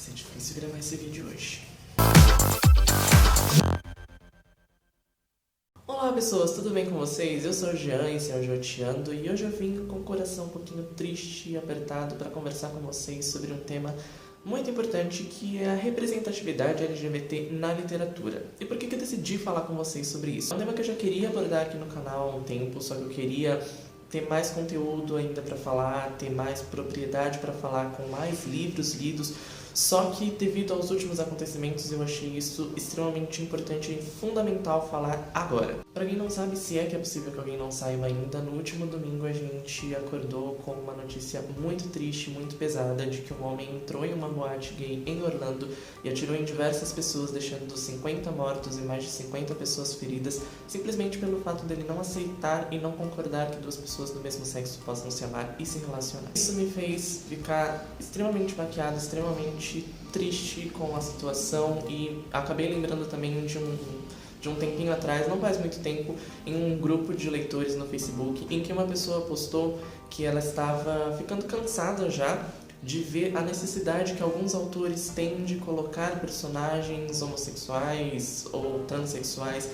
ser difícil gravar esse vídeo hoje. Olá pessoas, tudo bem com vocês? Eu sou o Jean, esse é o Joteando, e hoje eu vim com o coração um pouquinho triste e apertado para conversar com vocês sobre um tema muito importante, que é a representatividade LGBT na literatura. E por que eu decidi falar com vocês sobre isso? É um tema que eu já queria abordar aqui no canal há um tempo, só que eu queria ter mais conteúdo ainda para falar, ter mais propriedade para falar, com mais livros lidos. Só que devido aos últimos acontecimentos eu achei isso extremamente importante e fundamental falar agora. Pra quem não sabe, se é que é possível que alguém não saiba ainda, no último domingo a gente acordou com uma notícia muito triste, muito pesada, de que um homem entrou em uma boate gay em Orlando e atirou em diversas pessoas, deixando 50 mortos e mais de 50 pessoas feridas, simplesmente pelo fato dele não aceitar e não concordar que duas pessoas do mesmo sexo possam se amar e se relacionar. Isso me fez ficar extremamente baqueado, extremamente triste com a situação, e acabei lembrando também de um tempinho atrás, não faz muito tempo, em um grupo de leitores no Facebook, em que uma pessoa postou que ela estava ficando cansada já de ver a necessidade que alguns autores têm de colocar personagens homossexuais ou transexuais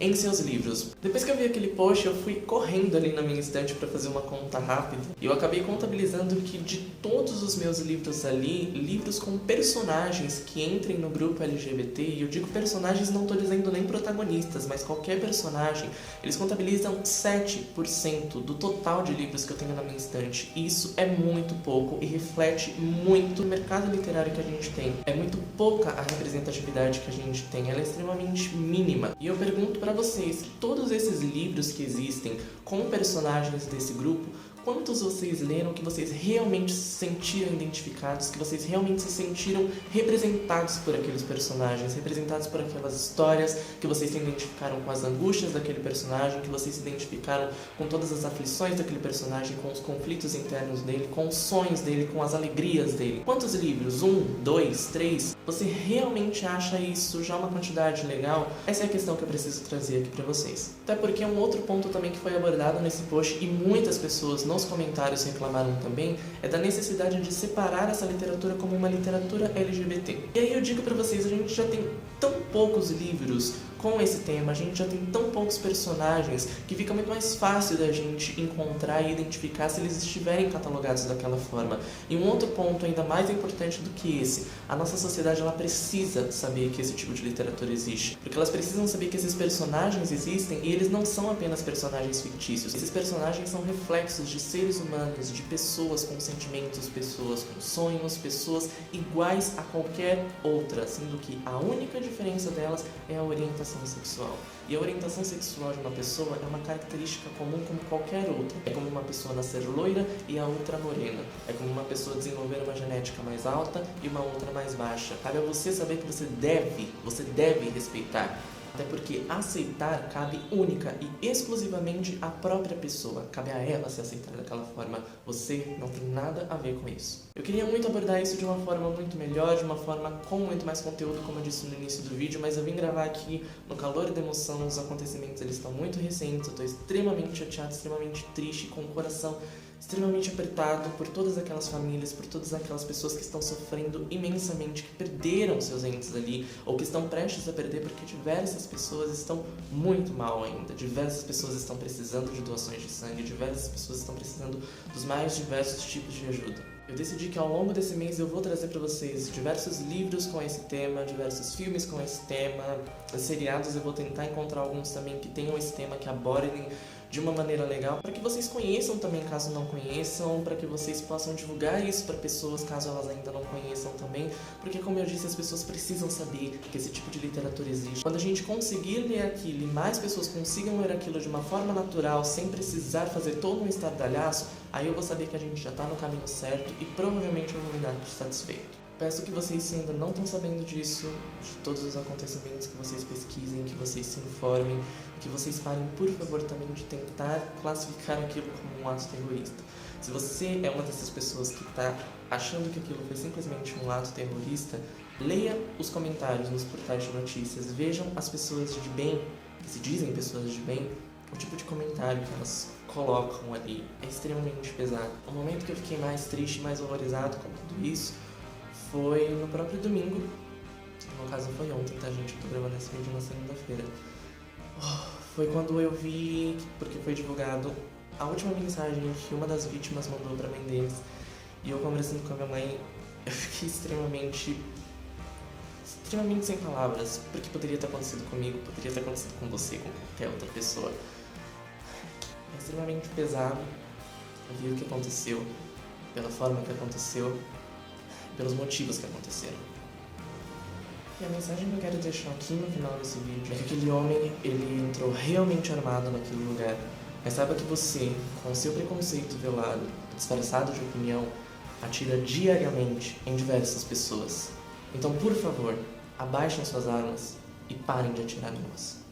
em seus livros. Depois que eu vi aquele post, eu fui correndo ali na minha estante para fazer uma conta rápida, e eu acabei contabilizando que de todos os meus livros ali, livros com personagens que entrem no grupo LGBT, e eu digo personagens, não estou dizendo nem protagonistas, mas qualquer personagem, eles contabilizam 7% do total de livros que eu tenho na minha estante. E isso é muito pouco e reflete muito o mercado literário que a gente tem. É muito pouca a representatividade que a gente tem, ela é extremamente mínima. E eu pergunto para vocês, que todos esses livros que existem com personagens desse grupo, quantos vocês leram que vocês realmente se sentiram identificados, que vocês realmente se sentiram representados por aqueles personagens, representados por aquelas histórias, que vocês se identificaram com as angústias daquele personagem, que vocês se identificaram com todas as aflições daquele personagem, com os conflitos internos dele, com os sonhos dele, com as alegrias dele? Quantos livros? 1, 2, 3? Você realmente acha isso já uma quantidade legal? Essa é a questão que eu preciso trazer aqui para vocês. Até porque um outro ponto também que foi abordado nesse post, e muitas pessoas nos comentários reclamaram também, é da necessidade de separar essa literatura como uma literatura LGBT. E aí eu digo pra vocês, a gente já tem tão poucos livros com esse tema, a gente já tem tão poucos personagens, que fica muito mais fácil da gente encontrar e identificar se eles estiverem catalogados daquela forma. E um outro ponto ainda mais importante do que esse, a nossa sociedade ela precisa saber que esse tipo de literatura existe, porque elas precisam saber que esses personagens existem, e eles não são apenas personagens fictícios. Esses personagens são reflexos de seres humanos, de pessoas com sentimentos, pessoas com sonhos, pessoas iguais a qualquer outra, sendo que a única diferença delas é a orientação sexual. E a orientação sexual de uma pessoa é uma característica comum como qualquer outra. É como uma pessoa nascer loira e a outra morena. É como uma pessoa desenvolver uma genética mais alta e uma outra mais baixa. Cabe a você saber que você deve respeitar. Até porque aceitar cabe única e exclusivamente à própria pessoa. Cabe a ela se aceitar daquela forma. Você não tem nada a ver com isso. Eu queria muito abordar isso de uma forma muito melhor, de uma forma com muito mais conteúdo, como eu disse no início do vídeo, mas eu vim gravar aqui no calor da emoção. Os acontecimentos eles estão muito recentes, eu estou extremamente chateado, extremamente triste, com o coração extremamente apertado por todas aquelas famílias, por todas aquelas pessoas que estão sofrendo imensamente, que perderam seus entes ali, ou que estão prestes a perder, porque diversas pessoas estão muito mal ainda, diversas pessoas estão precisando de doações de sangue, diversas pessoas estão precisando dos mais diversos tipos de ajuda. Eu decidi que ao longo desse mês eu vou trazer para vocês diversos livros com esse tema, diversos filmes com esse tema, seriados eu vou tentar encontrar alguns também que tenham esse tema, que abordem de uma maneira legal, para que vocês conheçam também, caso não conheçam, para que vocês possam divulgar isso para pessoas, caso elas ainda não conheçam também, porque como eu disse, as pessoas precisam saber que esse tipo de literatura existe. Quando a gente conseguir ler aquilo e mais pessoas consigam ler aquilo de uma forma natural, sem precisar fazer todo um estardalhaço, aí eu vou saber que a gente já está no caminho certo e provavelmente eu vou me dar satisfeito. Peço que vocês, se ainda não estão sabendo disso, de todos os acontecimentos, que vocês pesquisem, que vocês se informem, que vocês parem, por favor, também de tentar classificar aquilo como um ato terrorista. Se você é uma dessas pessoas que está achando que aquilo foi simplesmente um ato terrorista, leia os comentários nos portais de notícias, vejam as pessoas de bem, que se dizem pessoas de bem, o tipo de comentário que elas colocam ali é extremamente pesado. O momento que eu fiquei mais triste, mais horrorizado com tudo isso, foi no próprio domingo. No caso foi ontem, tá, gente? Eu tô gravando esse vídeo na segunda-feira. Foi quando eu vi, porque foi divulgado, a última mensagem que uma das vítimas mandou pra mãe deles. E eu conversando com a minha mãe, eu fiquei extremamente sem palavras, porque poderia ter acontecido comigo, poderia ter acontecido com você, com qualquer outra pessoa. É extremamente pesado ver o que aconteceu, pela forma que aconteceu, pelos motivos que aconteceram. E a mensagem que eu quero deixar aqui no final desse vídeo é que aquele homem, ele entrou realmente armado naquele lugar. Mas saiba que você, com o seu preconceito velado, disfarçado de opinião, atira diariamente em diversas pessoas. Então, por favor, abaixem suas armas e parem de atirar em nós.